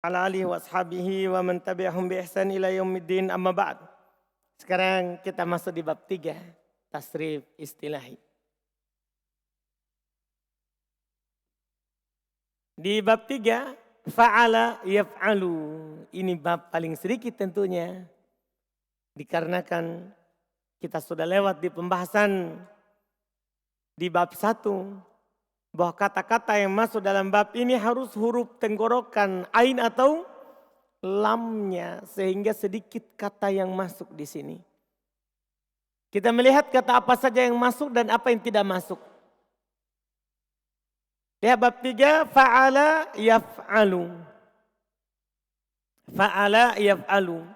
Ala alihi wa ashabihi wa man tabi'ahum bi ihsan ila yaumiddin amma ba'd. Sekarang kita masuk di bab 3, tasrif istilahi. Di bab 3, fa'ala yaf'alu. Ini bab paling sedikit tentunya. Dikarenakan kita sudah lewat di pembahasan di bab 1. Bahwa kata-kata yang masuk dalam bab ini harus huruf tenggorokan ain atau lamnya. Sehingga sedikit kata yang masuk di sini. Kita melihat kata apa saja yang masuk dan apa yang tidak masuk. Lihat bab 3, fa'ala yaf'alu. Fa'ala yaf'alu.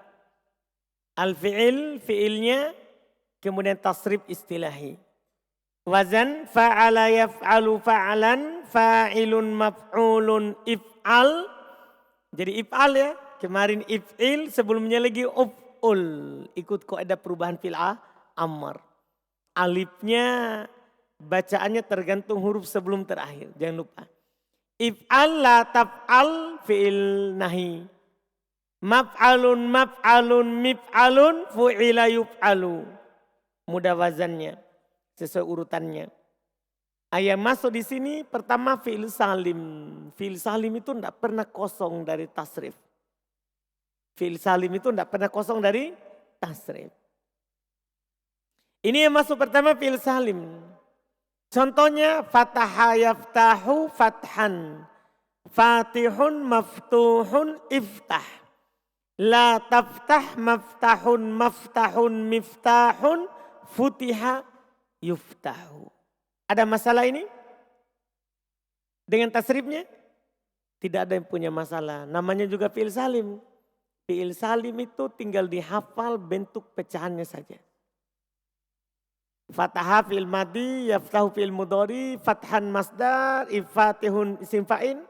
Al-fi'il, fi'ilnya, kemudian tasrif istilahi. Wazan fa'ala yaf'alu fa'alan, fa'ilun maf'ulun if'al. Jadi if'al ya, kemarin if'il, sebelumnya lagi uf'ul. Ikut kaidah perubahan fi'il amr. Alifnya bacaannya tergantung huruf sebelum terakhir, jangan lupa. If'al la taf'al fi'il nahi. Maf'alun maf'alun mif'alun fu'ila yuf'alu. Mudah wazannya. Sesuai urutannya. Ayat masuk di sini pertama fi'il salim. Fi'il salim itu tidak pernah kosong dari tasrif. Fi'il salim itu tidak pernah kosong dari tasrif. Ini yang masuk pertama fi'il salim. Contohnya fataha yaftahu fathan. Fatihun maftuhun iftah. La taftah maftahun maftahun miftahun futiha yuftahu. Ada masalah ini? Dengan tasrifnya? Tidak ada yang punya masalah. Namanya juga fi'il salim. Fi'il salim itu tinggal dihafal bentuk pecahannya saja. Fataha fi'il madi, yaftahu fi'il mudhari, fathan masdar, ifatihun isim fa'in,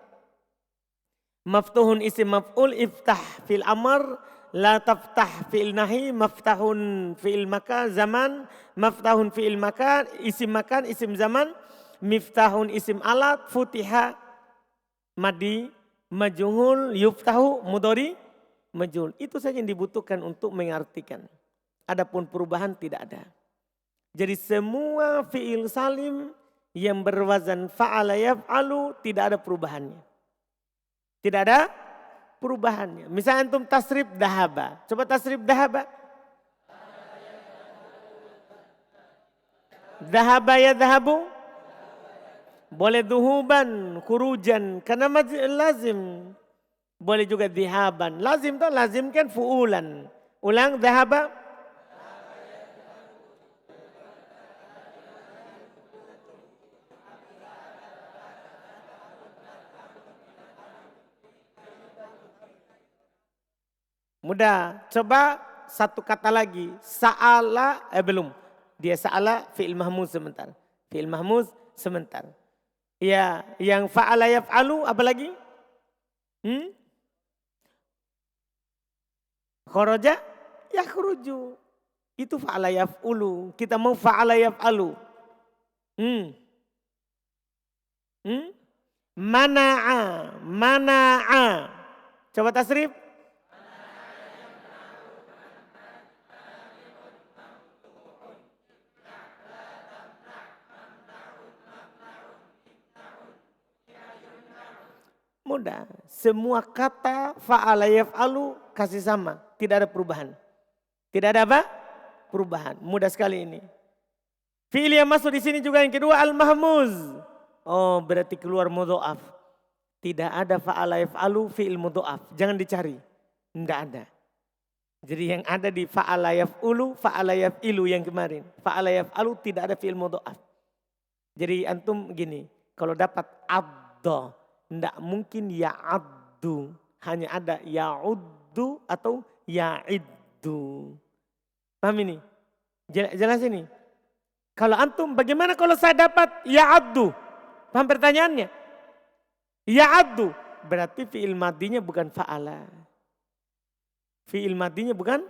maftuhun isim maf'ul, iftah fi'il amr, la taftah fi'il nahi, maftahun fi'il makan, zaman, maftahun fi'il makan, isim zaman, miftahun isim alat, futiha, madi, majhul, yuftahu, mudhari, majhul. Itu saja yang dibutuhkan untuk mengartikan. Adapun perubahan tidak ada. Jadi semua fi'il salim yang berwazan fa'ala yaf'alu tidak ada perubahannya. Tidak ada perubahannya. Misalnya antum tasrif dahaba. Coba tasrif dahaba. Dahaba ya dahabu. Boleh duhuban, kurujan. Karena lazim. Boleh juga dihaban. Lazim tuh lazim kan fu'ulan. Ulang dahaba. Mudah. Coba satu kata lagi. Sa'ala, belum. Dia sa'ala fi'il mahmuz sebentar. Fi'il mahmuz sebentar. Ya, yang fa'ala yaf'alu apa lagi? Kharaja yakhruju. Itu fa'ala yaf'ulu. Kita mau fa'ala yaf'alu. Mana'a, mana'a. Coba tasrif. Mudah. Semua kata fa'ala yaf'alu kasih sama. Tidak ada perubahan. Tidak ada apa? Perubahan. Mudah sekali ini. Fi'il yang masuk di sini juga yang kedua al-mahmuz. Oh, berarti keluar mudho'af. Tidak ada fa'ala yaf'alu fi'il mudho'af. Jangan dicari. Enggak ada. Jadi yang ada di fa'ala yaf'ulu, fa'ala yaf'ilu yang kemarin. Fa'ala yaf'alu tidak ada fi'il mudho'af. Jadi antum gini. Kalau dapat adda. Tidak mungkin ya'addu. Hanya ada ya'uddu atau ya'iddu. Paham ini? Jelas ini? Kalau antum bagaimana kalau saya dapat ya'addu? Paham pertanyaannya? Ya'addu. Berarti fi'il madinya bukan fa'ala. Fi'il madinya bukan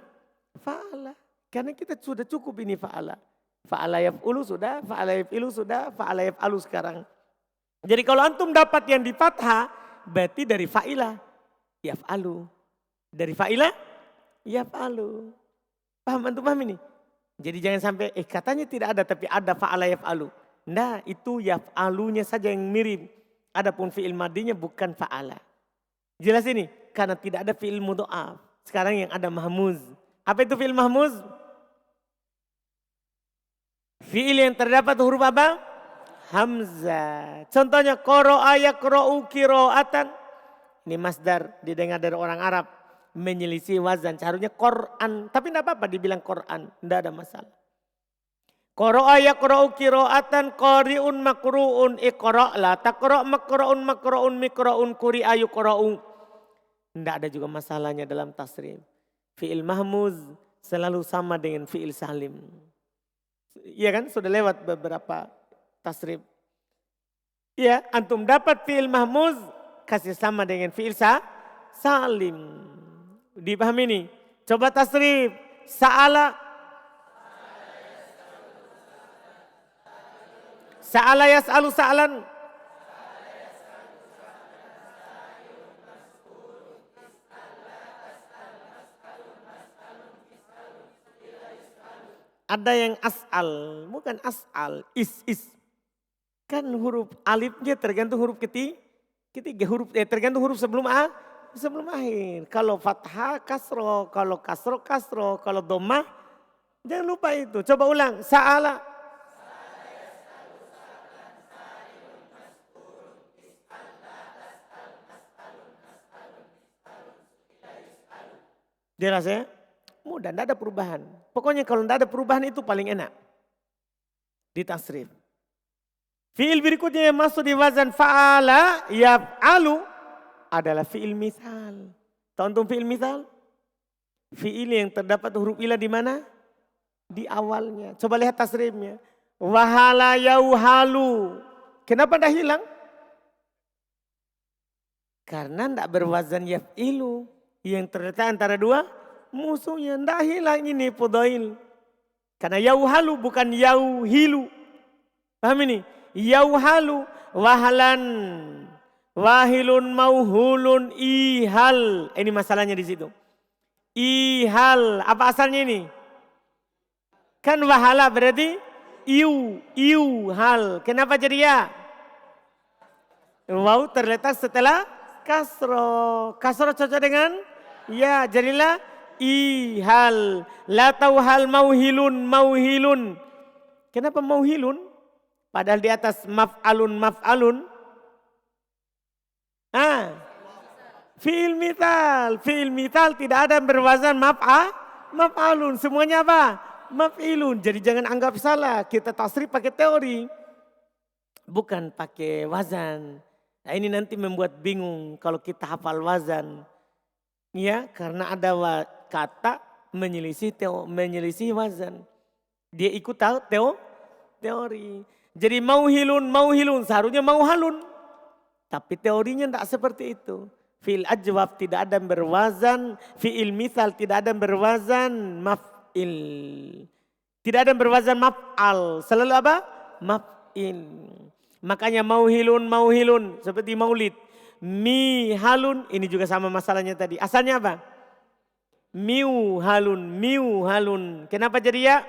fa'ala. Karena kita sudah cukup ini fa'ala. Fa'ala yaf'ulu sudah, fa'ala yaf'ilu sudah, fa'ala yaf'alu sekarang. Jadi kalau antum dapat yang di fathah, berarti dari fa'ilah. yaf'alu. Dari fa'ila yaf'alu. Paham antum paham ini? Jadi jangan sampai katanya tidak ada tapi ada fa'ala yaf'alu. Nah itu yaf'alunya saja yang mirip. Adapun fi'il madinya bukan fa'ala. Jelas ini? Karena tidak ada fi'il mudha'af. Sekarang yang ada mahmuz. Apa itu fi'il mahmuz? Fi'il yang terdapat huruf apa? Hamzah. Contohnya qara'a yaqra'u qira'atan. Ini masdar didengar dari orang Arab. Menyelisih wazan. Seharusnya Quran. Tapi tidak apa-apa dibilang Quran. Tidak ada masalah. Qara'a yaqra'u qira'atan qari'un makru'un iqra' la taqra' makra'un makra'un mikra'un quri'a yuqra'u. Tidak ada juga masalahnya dalam tasrif. Fi'il mahmuz selalu sama dengan fi'il salim. Iya kan sudah lewat beberapa tasrif. Iya antum dapat fi'il mahmuz kasih sama dengan fi'il salim. Dipahami ini? Coba tasrif. Sa'ala. Sa'ala yas'alu sa'lan. Ada yang as'al, bukan as'al, is. Kan huruf alifnya tergantung huruf ketiga huruf tergantung huruf sebelum akhir. Kalau fathah kasro, kalau kasro, kalau dhammah jangan lupa itu. Coba ulang, sa'ala. Jelas ya? Mudah, tidak ada perubahan. Pokoknya kalau tidak ada perubahan itu paling enak. Di tasrif. Fi'il berikutnya yang masuk di wazan fa'ala yaf'alu adalah fi'il misal. Tahu antum fi'il misal? Fi'il yang terdapat huruf ilah di mana? Di awalnya. Coba lihat tasrifnya. Wahala yauhalu. Kenapa dah hilang? Karena tidak berwazan yaf'ilu. Yang terletak antara dua musuhnya. Tidak hilang ini fudail. Karena yauhalu bukan yauhilu. Paham ini? Yauhalu wahalan. Wahilun mauhulun ihal. Ini masalahnya di situ. Ihal. Apa asalnya ini? Kan wahala berarti hal. Kenapa jadi ya? Waw terletak setelah kasro. Kasro cocok dengan ya, jadilah ihal. La tauhal mauhilun. Kenapa mauhilun? Padahal di atas maf'alun. Fi'il mithal tidak ada berwazan maf'alun. Semuanya apa? Maf'ilun. Jadi jangan anggap salah. Kita tasrif pakai teori. Bukan pakai wazan. Nah ini nanti membuat bingung kalau kita hafal wazan. Ya, karena ada kata menyelisih wazan. Dia ikut tahu teori. Jadi mauhilun seharusnya mauhalun. Tapi teorinya tidak seperti itu. Fi'il ajwab tidak ada berwazan, fi'il mithal tidak ada berwazan maf'il. Tidak ada berwazan maf'al. Selalu apa? Maf'il. Makanya mauhilun seperti maulid. Mihalun ini juga sama masalahnya tadi. Asalnya apa? Miuhalun. Kenapa jadi ya?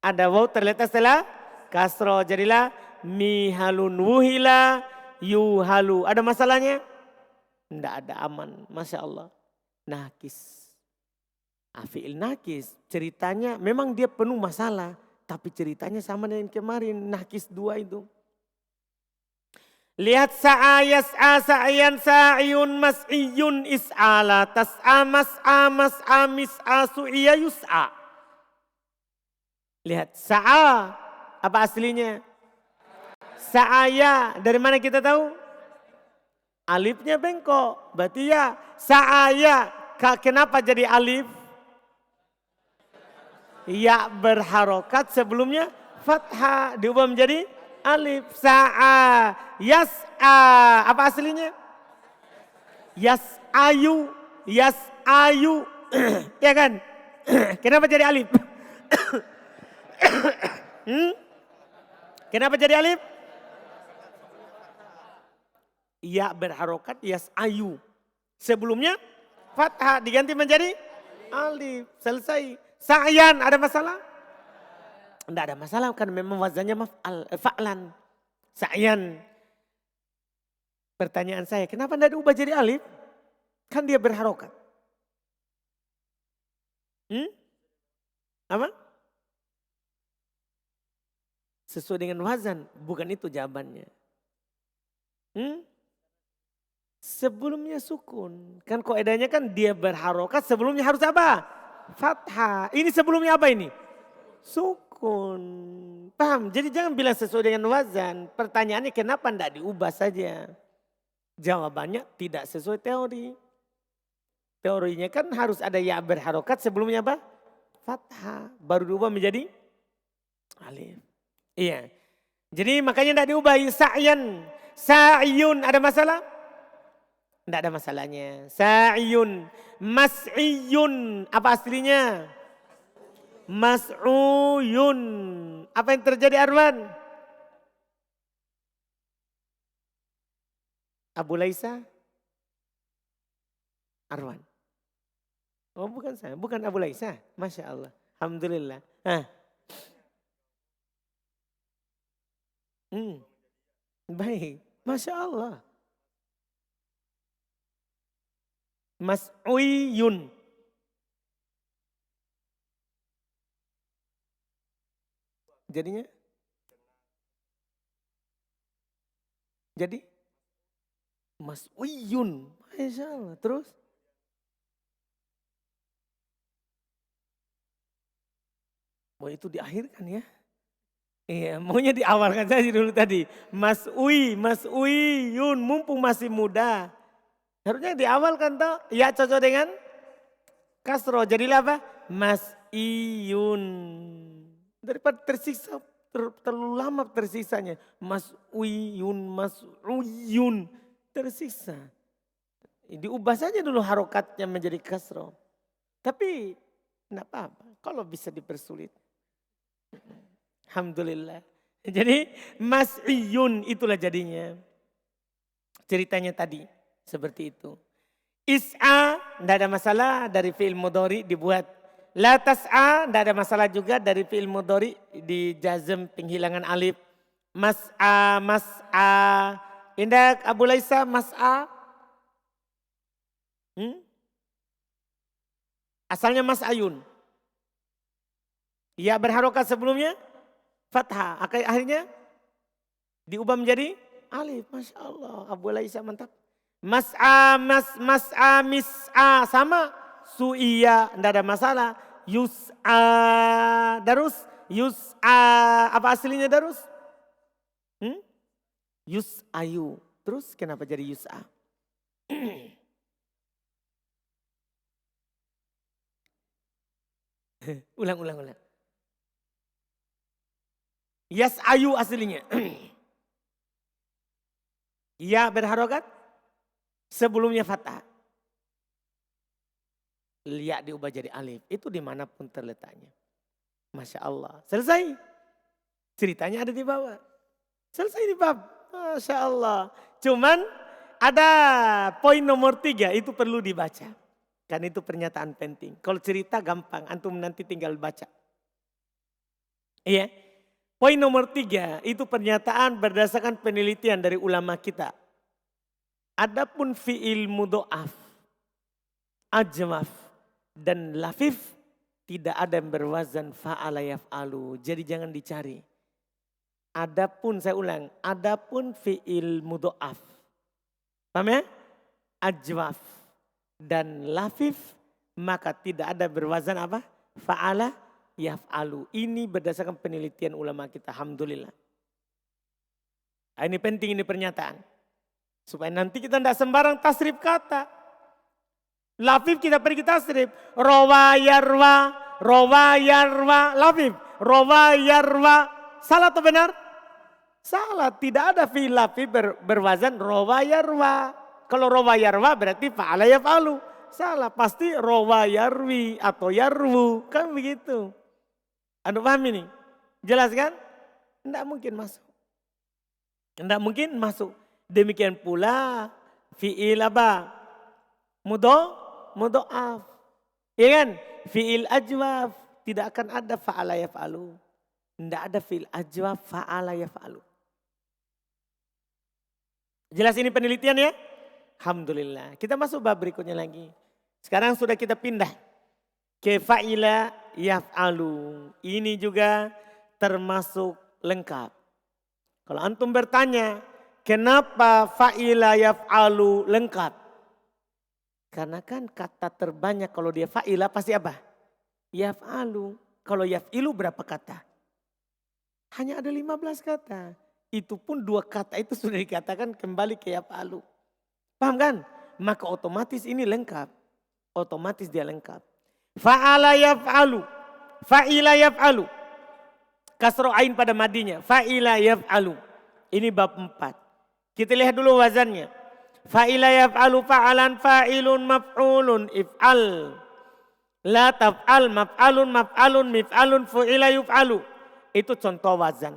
Ada waw terletak setelah kasro. Jadilah mihalun wuhila yuhalu. Ada masalahnya? Tidak ada, aman. Masya Allah. Nakis. Fi'il nakis. Ceritanya memang dia penuh masalah. Tapi ceritanya sama dengan kemarin. Nakis 2 itu. Lihat sa'ayas'a sa'yan sa'iyun mas'iyun is'ala tas'a mas'a mas'a mis'a su'iya yus'a. Lihat sa'a, apa aslinya? Sa'aya, dari mana kita tahu? Alifnya bengkok, berarti ya sa'aya. Kenapa jadi alif? Ya berharokat sebelumnya fathah, diubah menjadi alif. Sa'a, yas'a, apa aslinya? Yas'ayu. Ya kan? Kenapa jadi alif? Kenapa jadi alif? Ya berharokat yas'ayu. Sebelumnya fathah diganti menjadi alif. Selesai. Sa'yan ada masalah? Tidak ada masalah karena memang wazannya fa'lan. Sa'yan. Pertanyaan saya, kenapa tidak diubah jadi alif? Kan dia berharokat. Apa? Sesuai dengan wazan, bukan itu jawabannya. Sebelumnya sukun. Kan kaidahnya kan dia berharokat sebelumnya harus apa? Fathah. Ini sebelumnya apa ini? Sukun. Paham? Jadi jangan bilang sesuai dengan wazan. Pertanyaannya kenapa tidak diubah saja? Jawabannya tidak sesuai teori. Teorinya kan harus ada ya berharokat sebelumnya apa? Fathah. Baru diubah menjadi alif. Iya. Jadi makanya tidak diubah. Sa'yan. Sa'yun. Ada masalah? Tidak ada masalahnya. Sa'yun. Mas'iyun. Apa aslinya? Mas'uyun. Apa yang terjadi Arwan? Abu Laisa? Arwan. Oh bukan saya, bukan Abu Laisa. Masya Allah. Alhamdulillah. Baik. Masya Allah. Mas'uyun. Jadinya? Jadi? Mas'uyun. Masya Allah. Terus? Oh itu diakhirkan ya. Iya, maunya diawalkan saja dulu tadi. Mas'uyun, mumpung masih muda. Harusnya diawalkan toh. Ya cocok dengan kasro. Jadilah apa? Mas'iyun. Daripada tersiksa, terlalu lama tersiksanya. Mas'uyun. Tersiksa. Diubah saja dulu harokatnya menjadi kasro. Tapi enggak apa-apa. Kalau bisa dipersulit. Alhamdulillah. Jadi mas'iyun itulah jadinya. Ceritanya tadi seperti itu. Is'a tidak ada masalah dari fi'il mudhari dibuat. La tas'a tidak ada masalah juga dari fi'il mudhari di jazm penghilangan alif. Mas'a. Indak Abu Laisa mas'a. Asalnya mas'ayun. Ya berharokat sebelumnya fathah. Akhirnya diubah menjadi alif. Masya Allah. Abu Laisa mantap. Mas'a, mis'a. Sama. Su'iya. Tidak ada masalah. Yus'a. Darus. Yus'a. Apa aslinya darus? Yus'ayu. Terus kenapa jadi yus'a? Ulang. Yas'ayu aslinya. Ya berharokat. Sebelumnya fathah. Ya diubah jadi alif. Itu dimanapun terletaknya. Masya Allah. Selesai. Ceritanya ada di bawah. Selesai di bab. Masya Allah. Cuman ada poin nomor 3. Itu perlu dibaca. Kan itu pernyataan penting. Kalau cerita gampang. Antum nanti tinggal baca. Iya. Poin nomor 3 itu pernyataan berdasarkan penelitian dari ulama kita. Adapun fi'il mudho'af, ajwaf dan lafif tidak ada yang berwazan fa'ala yaf'alu. Jadi jangan dicari. Adapun saya ulang, adapun fi'il mudho'af. Paham ya? Ajwaf dan lafif maka tidak ada berwazan apa? Fa'ala yaf'alu. Ini berdasarkan penelitian ulama kita. Alhamdulillah. Ini penting ini pernyataan. Supaya nanti kita tidak sembarang tasrif kata. Lafif kita pergi tasrif. Rawa yarwa, lafif. Rawa yarwa. Salah atau benar? Salah. Tidak ada fi'il lafif berwazan rawa yarwa. Kalau rawa yarwa berarti fa'ala yaf'alu. Salah. Pasti rawa yarwi atau yarwu. Kan begitu. Anda paham ini? Jelas kan? Tidak mungkin masuk. Tidak mungkin masuk. Demikian pula fi'il apa? Mudho'af. Ya kan? Fi'il ajwaf. Tidak akan ada fa'ala yaf'alu. Tidak ada fi'il ajwaf fa'ala yaf'alu. Jelas ini penelitian ya? Alhamdulillah. Kita masuk bab berikutnya lagi. Sekarang sudah kita pindah ke fa'ila yaf'alu. Ini juga termasuk lengkap. Kalau antum bertanya, kenapa fa'ila yaf'alu lengkap? Karena kan kata terbanyak kalau dia fa'ila pasti apa? Yaf'alu. Kalau yaf'ilu berapa kata? Hanya ada 15 kata. Itu pun 2 kata itu sudah dikatakan kembali ke yaf'alu. Paham kan? Maka otomatis ini lengkap. Otomatis dia lengkap. Fa'ala yaf'alu. Fa'ila yaf'alu. Kasro ain pada madinya. Fa'ila yaf'alu. Ini bab 4. Kita lihat dulu wazannya. Fa'ila yaf'alu fa'alan fa'ilun maf'ulun if'al. La taf'al maf'alun maf'alun mif'alun fu'ila yuf'alu. Itu contoh wazan.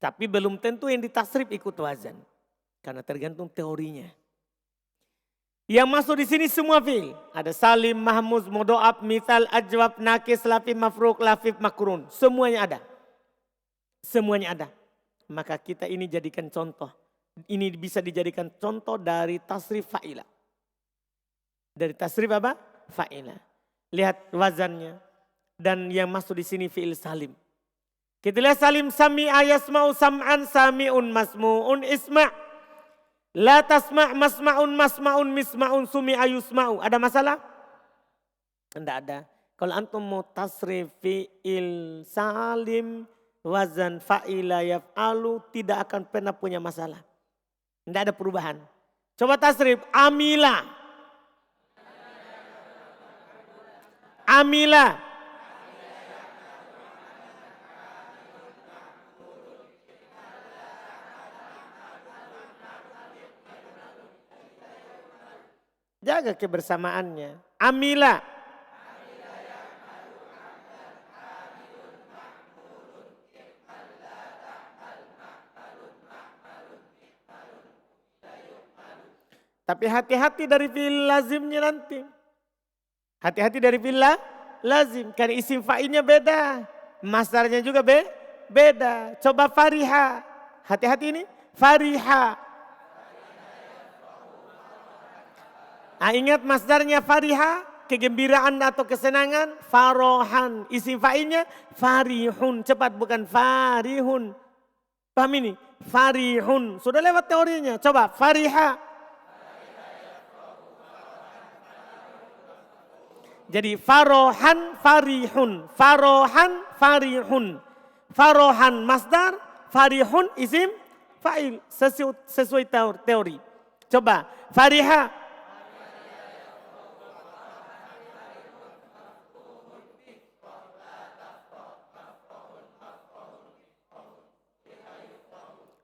Tapi belum tentu yang ditasrif ikut wazan. Karena tergantung teorinya. Yang masuk di sini semua fi'il. Ada salim, mahmuz, mudho'af, mithal, ajwab, nakis, lafif, mafruk, lafif, makrun. Semuanya ada. Semuanya ada. Maka kita ini jadikan contoh. Ini bisa dijadikan contoh dari tasrif fa'ila. Dari tasrif apa? Fa'ila. Lihat wazannya. Dan yang masuk di sini fi'il salim. Kita lihat salim sami'a yasma'u sam'an sami'un masmu'un isma'. La tasma' masma'un masma'un misma'un sumi'a yusma'u. Ada masalah? Tidak ada. Kalau antum mau tasrif fi'il salim wazan fa'ila yaf'alu tidak akan pernah punya masalah. Tidak ada perubahan. Coba tasrif amila. Amila. Jaga kebersamaannya. Amila. Tapi hati-hati dari fi'il lazimnya nanti. Hati-hati dari fi'il lazim. Karena isim fa'ilnya beda. Masdarnya juga beda. Coba fariha. Hati-hati ini. Fariha. Nah, ingat masdarnya fariha. Kegembiraan atau kesenangan. Farohan. Isim fa'ilnya farihun. Cepat bukan farihun. Paham ini? Farihun. Sudah lewat teorinya. Coba fariha. Jadi farohan farihun, farohan farihun, farohan masdar, farihun isim fa'il sesuai teori. Coba fariha.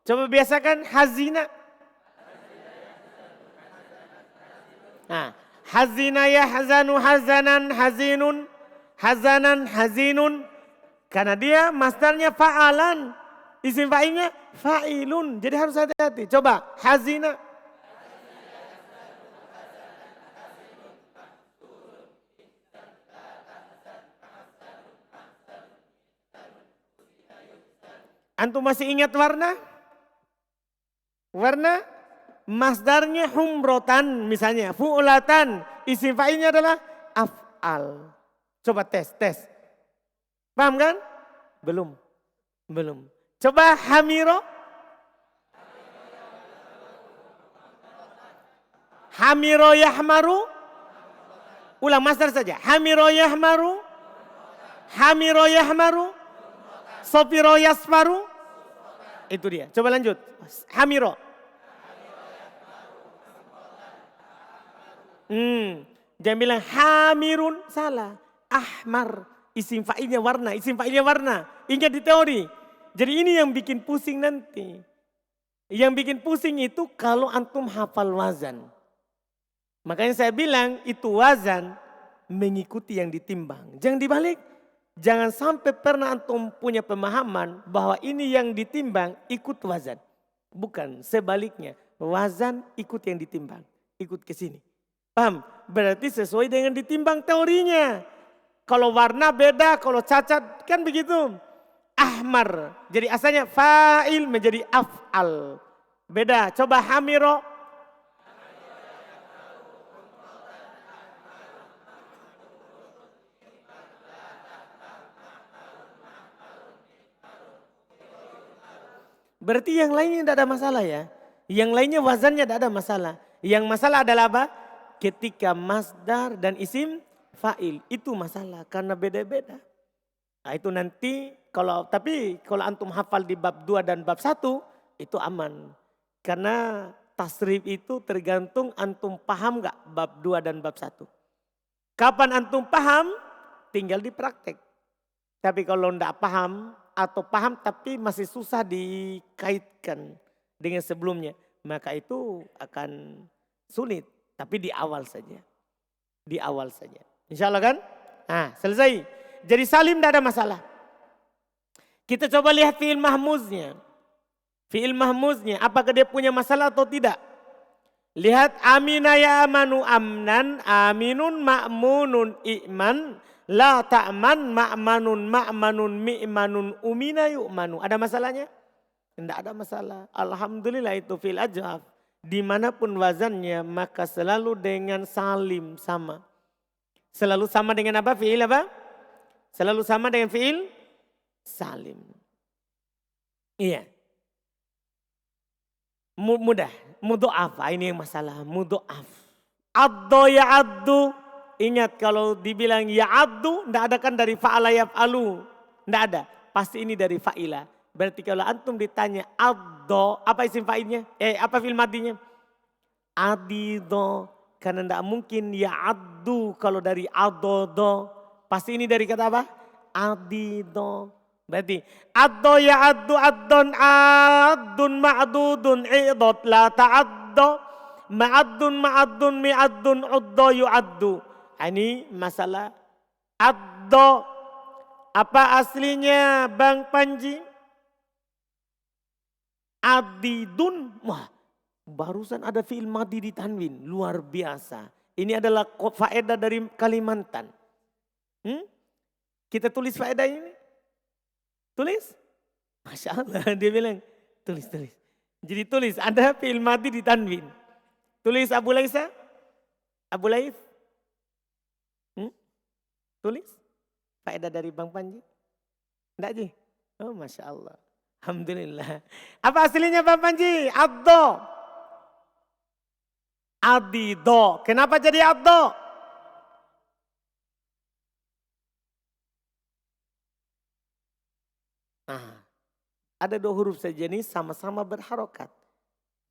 Coba biasakan hazina. Nah. Hazina yahzanu hazanan hazinun. Hazanan hazinun. Karena dia masdarnya fa'alan. Isim fa'ilnya fa'ilun. Jadi harus hati-hati. Coba hazina. Antum masih ingat warna? Warna? Masdarnya humrotan misalnya, fu'ulatan, isim fa'ilnya adalah af'al. Coba tes. Paham kan? Belum. Coba hamiro. Hamiro yahmaru. Ulang masdar saja. Hamiro yahmaru. Hamiro yahmaru. Sopiro yasfaru. Itu dia. Coba lanjut. Hamiro. Jangan bilang hamirun, salah. Ahmar, isim fa'ilnya warna, Ingat di teori. Jadi ini yang bikin pusing nanti. Yang bikin pusing itu kalau antum hafal wazan. Makanya saya bilang itu wazan mengikuti yang ditimbang. Jangan dibalik. Jangan sampai pernah antum punya pemahaman bahwa ini yang ditimbang ikut wazan. Bukan, sebaliknya. Wazan ikut yang ditimbang. Ikut ke sini. Paham? Berarti sesuai dengan ditimbang teorinya. Kalau warna beda, kalau cacat kan begitu. Ahmar. Jadi asalnya fa'il menjadi af'al. Beda. Coba hamiro. Berarti yang lainnya tidak ada masalah ya. Yang lainnya wazannya tidak ada masalah. Yang masalah adalah apa? Ketika masdar dan isim fa'il. Itu masalah karena beda-beda. Nah itu nanti tapi kalau antum hafal di bab 2 dan bab 1 itu aman. Karena tasrif itu tergantung antum paham gak bab 2 dan bab 1. Kapan antum paham tinggal dipraktek. Tapi kalau tidak paham atau paham tapi masih susah dikaitkan dengan sebelumnya. Maka itu akan sulit. Tapi di awal saja. Di awal saja. Insya Allah kan? Nah selesai. Jadi salim tidak ada masalah. Kita coba lihat fi'il mahmuznya. Fi'il mahmuznya apakah dia punya masalah atau tidak. Lihat amina ya amanu amnan aminun ma'munun i'man. La ta'man ma'manun mi'manun umina yu'manu. Ada masalahnya? Tidak ada masalah. Alhamdulillah itu fil ajhaf. Dimanapun wazannya maka selalu dengan salim sama. Selalu sama dengan apa? Fi'il apa? Selalu sama dengan fi'il salim. Iya. Mudah. Mudha'af. Ini yang masalah. Mudha'af. Addo ya'addu. Ingat kalau dibilang ya'addu, tidak ada kan dari fa'ala yaf'alu. Tidak ada. Pasti ini dari fa'ila. Berarti kalau antum ditanya addo, apa isim fa'ilnya? Apa fi'il madinya? Adido. Karena tidak mungkin ya'addu kalau dari adodo. Pasti ini dari kata apa? Adido. Berarti addo ya'addu addon addun ma'dudun i'dot la ta'addo. Ma'addun mi'addun uddo yu'addu. Ini masalah addo. Apa aslinya Bang Panji? Adidun. Wah, barusan ada fi'il madi di tanwin. Luar biasa. Ini adalah faedah dari Kalimantan. Kita tulis faedah ini. Tulis. Masya Allah dia bilang. Tulis. Jadi tulis. Ada fi'il madi di tanwin. Tulis Abu Laisa. Abu Laif. Tulis. Faedah dari Bang Panji. Enggak Ji? Oh Masya Allah. Alhamdulillah. Apa aslinya Bang Panji? Addo. Adido. Kenapa jadi addo? Nah, ada 2 huruf sejenis sama-sama berharokat.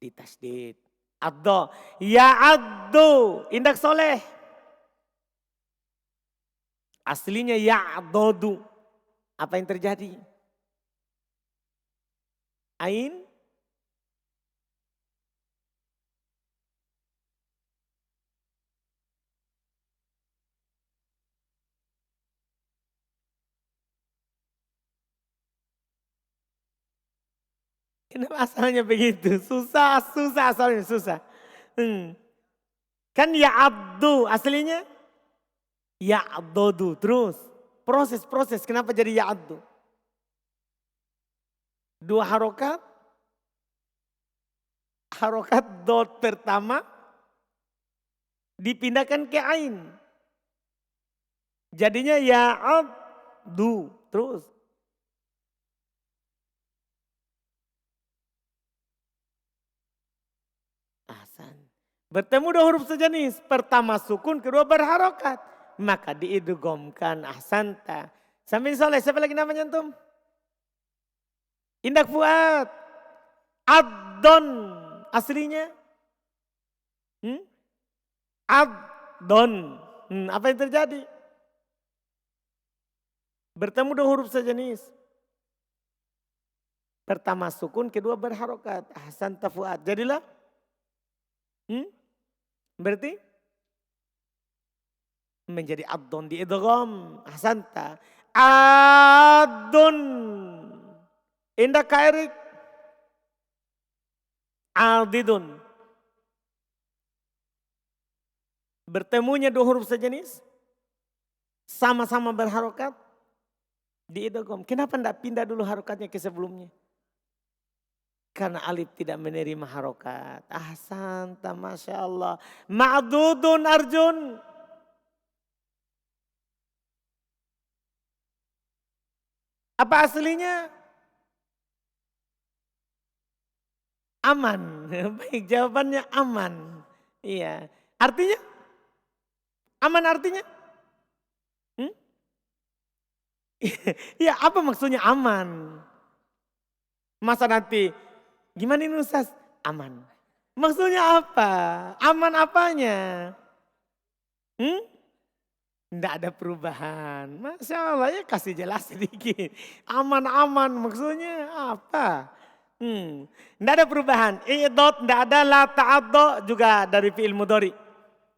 Di tasdid. Addo. Ya addo. Indak soleh. Aslinya ya'dodu. Apa yang terjadi? Ain. Kenapa asalnya begitu? Susah asalnya susah. Kan ya'addu aslinya? Ya'dodu terus. Proses. Kenapa jadi ya'addu? 2 harokat. Harokat dot pertama. Dipindahkan ke ain. Jadinya ya'addu. Terus. Ahsan. Bertemu 2 huruf sejenis. Pertama sukun, kedua berharokat. Maka diidghamkan ahsanta. Sambil soleh, siapa lagi namanya antum? Indak Fuad. Addon. Aslinya? Addon. Apa yang terjadi? Bertemu 2 huruf sejenis. Pertama sukun, kedua berharokat. Ahsanta Fuad. Jadilah? Berarti? Menjadi addon di idgham. Ahsanta. Addon. Indah Kairik. adidun. Bertemunya dua huruf sejenis, sama-sama berharokat, diidgham. Kenapa tidak pindah dulu harokatnya ke sebelumnya? Karena alif tidak menerima harokat. Ahsanta, Masya Allah. Ma'dudun Arjun. Apa aslinya? Aman. Baik, jawabannya aman. Iya. Artinya? Aman artinya? Iya, apa maksudnya aman? Masa nanti, gimana ini Ustaz? Aman. Maksudnya apa? Aman apanya? Tidak ada perubahan. Masya Allah, ya kasih jelas sedikit. Aman-aman maksudnya apa? Tidak ada perubahan. I'dad tidak ada, la ta'addo juga dari fi'il mudhari.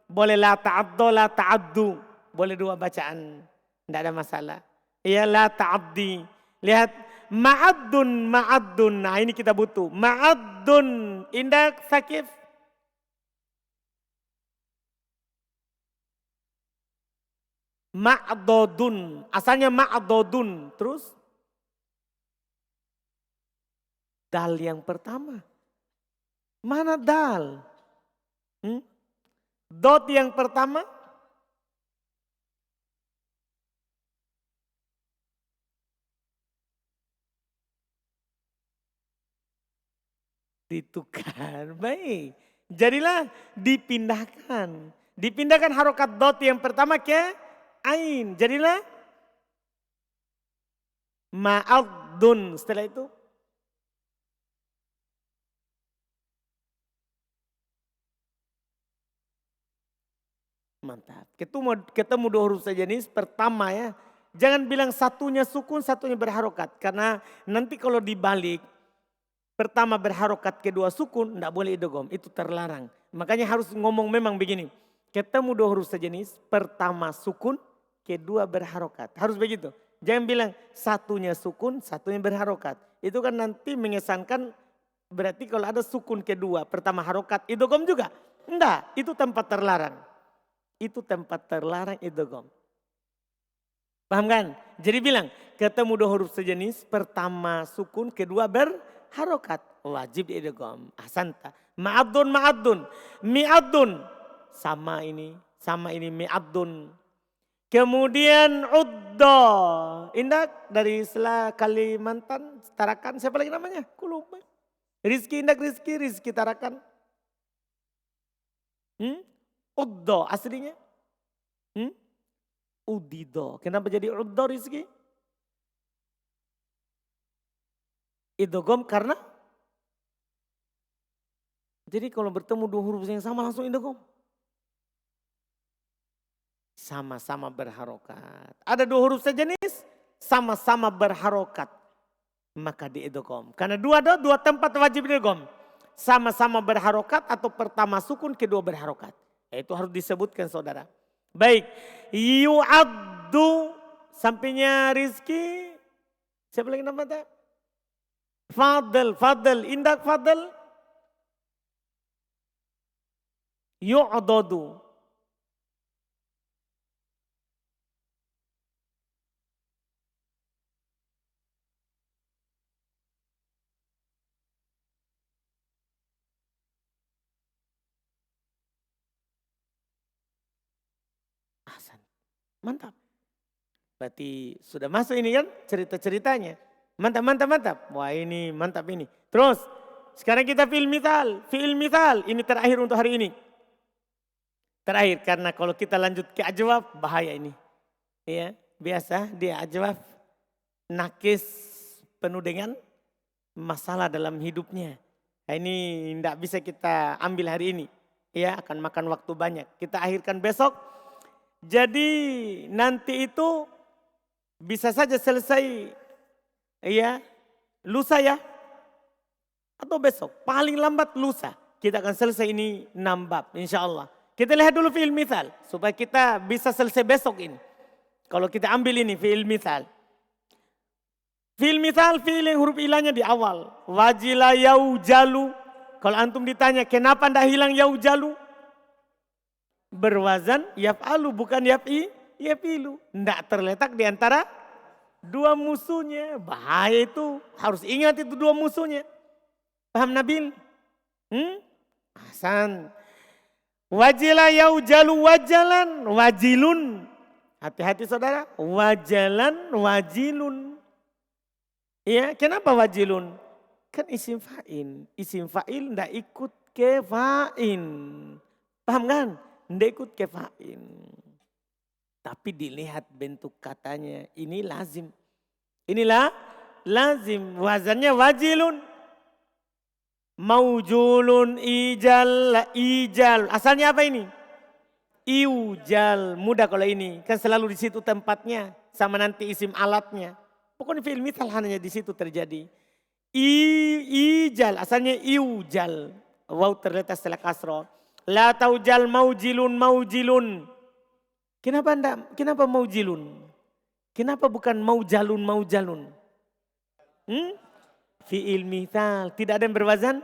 Boleh la ta'addo, la ta'addu. Boleh dua bacaan. Tidak ada masalah. Ya la ta'addi. Lihat. Ma'addun, ma'addun. Nah ini kita butuh. Ma'addun. Indak sakif. Ma'dodun. Asalnya ma'dodun. Terus. Dal yang pertama. Mana dal? Dot yang pertama. Ditukar. Baik. Jadilah dipindahkan. Dipindahkan harokat dot yang pertama ke ain. Jadilah ma'adun. Setelah itu. Mantap. Ketemu dua huruf sejenis. Pertama ya. Jangan bilang satunya sukun, satunya berharokat. Karena nanti kalau dibalik. Pertama berharokat, kedua sukun, tidak boleh idgham. Itu terlarang. Makanya harus ngomong memang begini. Ketemu dua huruf sejenis, pertama sukun, kedua berharokat. Harus begitu. Jangan bilang satunya sukun, satunya berharokat. Itu kan nanti mengesankan berarti kalau ada sukun kedua, pertama harokat, idgham juga. Enggak, itu tempat terlarang. Itu tempat terlarang idgham. Paham kan? Jadi bilang ketemu dua huruf sejenis, pertama sukun, kedua berharokat. Wajib diidgham. Ahsanta. Ma'adun, ma'adun. Mi'adun. Sama ini mi'adun. Kemudian udda. Indak dari Kalimantan, Tarakan. Siapa lagi namanya? Aku lupa. Rizki Indak, Rizki Tarakan. Udda aslinya. Udido. Kenapa jadi udda Rizki? Idgham karena. Jadi kalau bertemu dua huruf yang sama langsung idgham. Sama-sama berharokat. Ada dua huruf sejenis, sama-sama berharokat. Maka diidgham. Karena dua tempat wajib diidgham. Sama-sama berharokat atau pertama sukun, kedua berharokat. Itu harus disebutkan saudara. Baik. Yu'addu. Sampainya Rizki. Siapa lagi namanya? Fadl. Indak Fadl. Yu'adadu. Ahsan. Mantap. Berarti sudah masuk ini kan cerita-ceritanya. Mantap. Wah ini mantap ini. Terus sekarang kita fi'il mithal. Ini terakhir untuk hari ini. Terakhir karena kalau kita lanjut ke ajwaf bahaya ini. Ya, biasa dia ajwaf nakis penuh dengan masalah dalam hidupnya. Nah, ini tidak bisa kita ambil hari ini. Ya, akan makan waktu banyak. Kita akhirkan besok. Jadi nanti itu bisa saja selesai ya lusa ya. Atau besok. Paling lambat lusa. Kita akan selesai ini 6 bab insya Allah. Kita lihat dulu fi'il mithal. Supaya kita bisa selesai besok ini. Kalau kita ambil ini fi'il mithal. Fi'il mithal fi'il yang huruf ilahnya di awal. Wajila yaujalu. Kalau antum ditanya kenapa ndak hilang yaujalu? Berwazan yaf'alu bukan yafilu. Ndak terletak di antara dua musuhnya. Bahaya itu. Harus ingat itu dua musuhnya. Paham Nabil? Hasan. Wajila yaujalu wajalan wajilun. Hati-hati saudara. Wajalan wajilun. Ya, kenapa wajilun? Kan isim fa'il. Isim fa'il ndak ikut ke fa'in. Paham kan? Ndak ikut ke fa'in. Tapi dilihat bentuk katanya. Ini lazim. Inilah lazim. Wazannya wajilun. Maujulun ijal. Asalnya apa ini? Iujal. Mudah kalau ini. Kan selalu di situ tempatnya. Sama nanti isim alatnya. Pokoknya fi'il mithal hanya di situ terjadi. Ijal. Asalnya iujal. Waw terletak setelah kasroh. La taujal maujilun. Kenapa maujilun? Kenapa bukan maujalun? Fi'il mithal. Tidak ada yang berwazan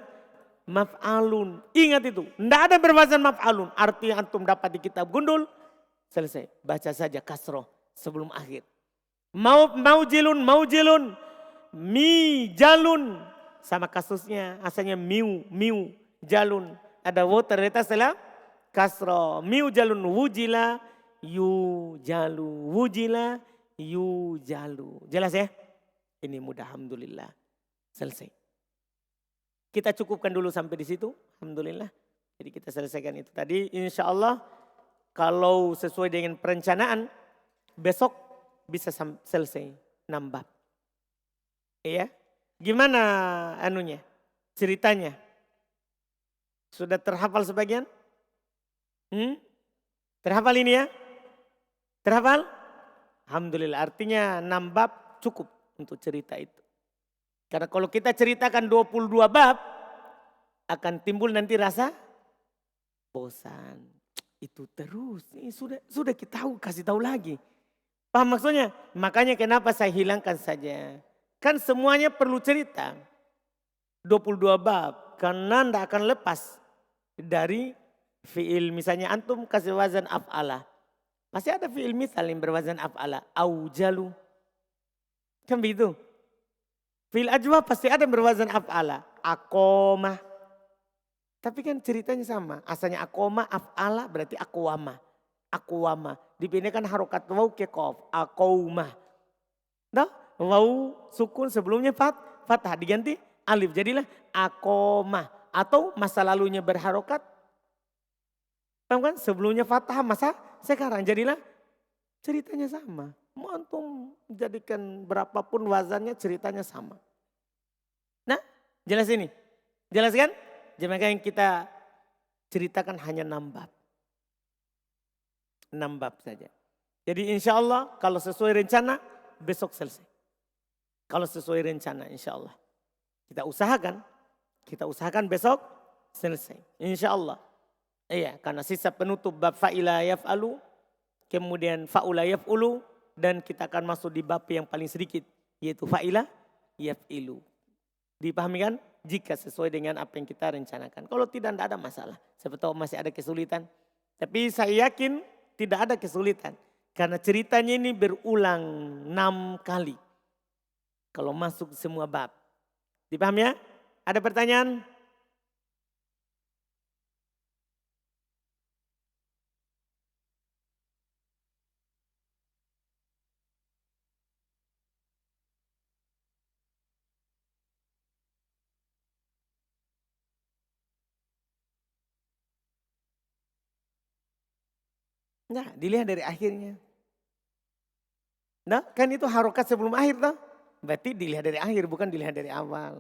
maf'alun. Ingat itu. Tidak ada yang berwazan maf'alun. Arti yang antum dapat di kitab gundul. Selesai. Baca saja kasroh sebelum akhir. Maujilun. Mijalun. Sama kasusnya. Asalnya miu. Jalun. Ada waw terletak setelah kasroh. Miujalun wujila. Wujila. Yujalu. Jelas ya? Ini mudah. Alhamdulillah. Selesai. Kita cukupkan dulu sampai di situ. Alhamdulillah. Jadi kita selesaikan itu tadi. Insya Allah kalau sesuai dengan perencanaan. Besok bisa selesai. 6 bab. Iya. Gimana anunya? Ceritanya. Sudah terhafal sebagian? Terhafal ini ya? Terhafal? Alhamdulillah. Artinya 6 bab cukup untuk cerita itu. Karena kalau kita ceritakan 22 bab, akan timbul nanti rasa bosan. Itu terus, ini sudah kita kasih tahu lagi. Paham maksudnya? Makanya kenapa saya hilangkan saja. Kan semuanya perlu cerita. 22 bab, karena tidak akan lepas dari fi'il. Misalnya antum kasih wazan af'ala. Pasti ada fi'il misal yang berwazan af'ala. Aujalu. Kan begitu? Fi'il ajwa pasti ada berwazan af'ala. Aqomah. Tapi kan ceritanya sama. Asalnya aqomah, af'ala berarti aqwamah. Aqwamah. Dipindahkan harokat waw ke qaf. Aqomah. Nah, waw sukun sebelumnya fathah. Diganti alif. Jadilah aqomah. Atau masa lalunya berharokat. Paham kan? Sebelumnya fathah masa sekarang. Jadilah ceritanya sama. Mau antum jadikan berapapun wazannya ceritanya sama. Nah, jelas ini. Jelas kan? Jangan yang kita ceritakan hanya 6 bab. 6 bab saja. Jadi insya Allah kalau sesuai rencana besok selesai. Kalau sesuai rencana insya Allah. Kita usahakan besok selesai. Insya Allah. Iya, karena sisa penutup bab fa'ila yaf'alu. Kemudian fa'ula yaf'ulu. Dan kita akan masuk di bab yang paling sedikit. Yaitu fa'ila yaf'ilu. Dipahami kan? Jika sesuai dengan apa yang kita rencanakan. Kalau tidak ada masalah. Siapa tahu masih ada kesulitan. Tapi saya yakin tidak ada kesulitan. Karena ceritanya ini berulang 6 kali. Kalau masuk semua bab. Dipahami ya? Ada pertanyaan? Nah, dilihat dari akhirnya. Nah, kan itu harokat sebelum akhir toh. Berarti dilihat dari akhir, bukan dilihat dari awal.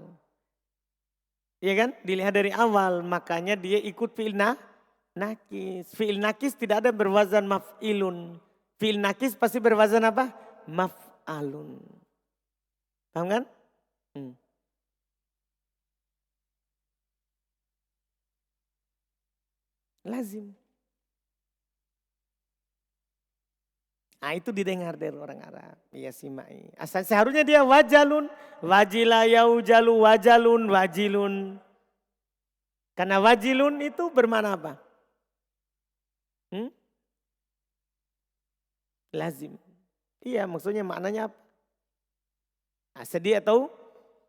Iya kan? Dilihat dari awal, makanya dia ikut fi'il nakis. Fi'il nakis tidak ada berwazan maf'ilun. Fi'il nakis pasti berwazan apa? Maf'alun. Paham kan? Lazim. Nah itu didengar dari orang Arab. Iya simai. Asal seharusnya dia wajalun. Wajila yaujalu wajalun wajilun. Karena wajilun itu bermakna apa? Lazim. Iya, maksudnya maknanya apa? Nah, sedih atau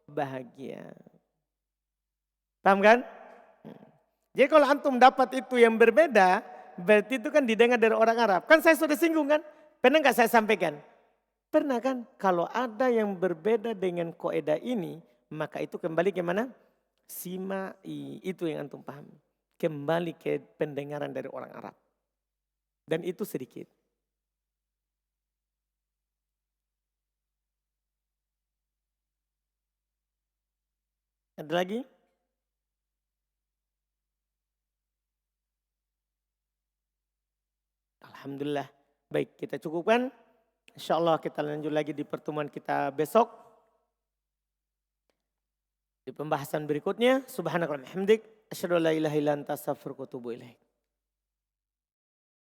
bahagia. Paham kan? Jadi kalau antum dapat itu yang berbeda, berarti itu kan didengar dari orang Arab. Kan saya sudah singgung kan? Pernah nggak saya sampaikan? Pernah kan? Kalau ada yang berbeda dengan kaidah ini, maka itu kembali ke mana? Simai, itu yang antum pahami. Kembali ke pendengaran dari orang Arab. Dan itu sedikit. Ada lagi? Alhamdulillah. Baik, kita cukupkan. InsyaAllah kita lanjut lagi di pertemuan kita besok. Di pembahasan berikutnya. Subhanakallahumma hamdik. Asyhadu an la ilaha illa anta astaghfiruka wa atubu ilaik.